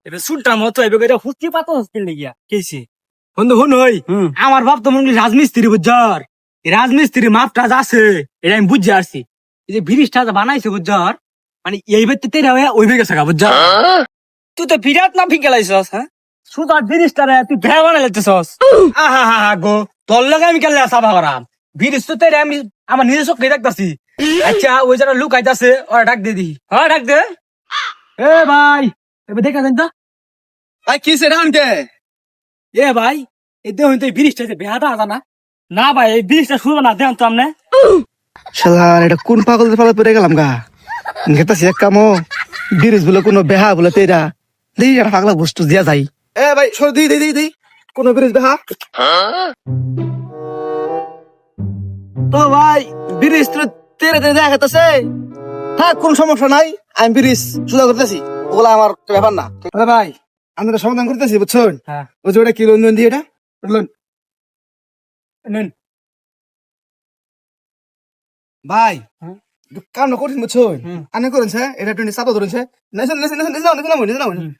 এবার সুলটার মতো এবার এটা হুচকি পাতো হচ্ছে লেগিয়া কেছে বন্ধু হুন হই আমার বাপ তো মনে করি রাজমিস্ত্রি বুঝার রাজমিস্ত্রি মাপ টাজ আছে এটা আমি বুঝে আসছি এই যে ব্রিজটা বানাইছে বুঝার মানে এই বেতে তেরা হয়ে ওই বেগে থাকা বুঝা তুই তো বিরাট না ফিকে লাইছস হ্যাঁ সুতার ব্রিজটা রে তুই ভেড়া বানাই লাইতেছস আহা হা হা গো তোর লগে আমি কেলে সাফা করাম ব্রিজ তো তেরা আমি আমার নিজের চোখে দেখতাছি আচ্ছা ওই যারা লোক আইতাছে ওরা ডাক দিয়ে দি হ্যাঁ ডাক দে এ ভাই এবার দেখা যান তো ভাই কি সেটা আনকে এ ভাই এই দেখুন তো এই ব্রিজটা যে বেহাটা আছে না না ভাই এই ব্রিজটা শুরু না দেখুন তো আমনে শালার এটা কোন পাগলের পালে পড়ে গেলাম গা গেতাছি এক কামো বিরিজ বলে কোনো বেহা বলে তেরা দেই একটা পাগলা বস্তু দিয়া যাই এ ভাই সর দি দি দি দি কোন বিরিজ বেহা তো ভাই বিরিজ তো তেরে তেরে দেখা গেতাছে হ্যাঁ কোন সমস্যা নাই আমি ব্রিজ সুদা করতেছি ওগুলা আমার ব্যাপার না ভাই আমি তো সমাধান করতেছি বুঝছেন হ্যাঁ ওই যে ওটা কি লোন দিয়ে এটা লোন নেন ভাই হুম। কাম না করছেন বুঝছেন হুম। আনে করেন স্যার এটা টোয়েন্টি সাপো ধরেছে নেছেন নেছেন নেছেন নেছেন নেছেন নেছেন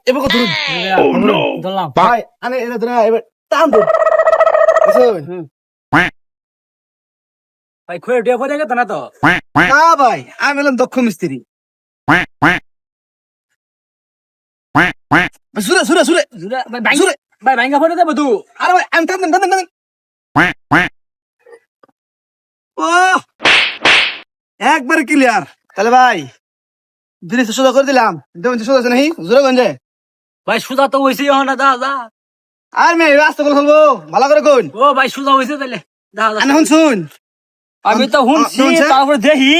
এবার কত ধরুন ধরলাম ভাই আনে এটা ধরে এবার টান ধরুন বুঝছেন ভাই খুঁড়ে উঠে পড়ে গেত না তো না ভাই আমি এলাম দক্ষ মিস্ত্রি সুরে সুরে সুরে ভাই ভাই সুরে ভাই ভাঙ্গা পড়ে দেবো তুই আরে ভাই আমি টান দেন টান দেন ও একবারে ক্লিয়ার তাহলে ভাই ব্রিজ সোজা করে দিলাম দেখুন সোজা আছে নাকি জোরে গঞ্জে ভাই সুজা তো হয়েছে না দা দা আর মেয়ে রাস্তা করে ফেলবো ভালো করে কোন ও ভাই সুজা হয়েছে তাহলে দা দা আনে শুন আমি তো শুনছি শুনছে? তারপরে দেখি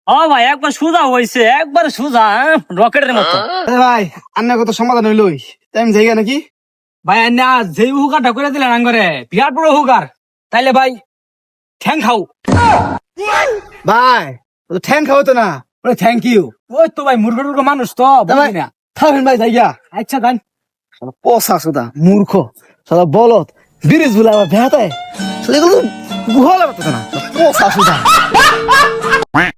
ও ভাই একবার সুজা হয়েছে একবার সুজা রকেটের মতো ভাই আন্না কত সমাধান হইলই তাই আমি যাই নাকি ভাই না যেই হুকারটা করে দিলেন আঙ্গরে বিরাট বড় হুকার তাইলে ভাই ঠ্যাং খাও ভাই ও তো ঠ্যাং খাওয়াতো না ওরে থ্যাংক ইউ ওই তো ভাই মুরগ টুরগ মানুষ তো বুঝলি না থামেন ভাই যাইয়া আচ্ছা গান পোষা সুদা মূর্খ সাদা বলত ব্রিজ বলে আবার ভেতায় সেগুলো গুহালে পারতো না পোষা সুদা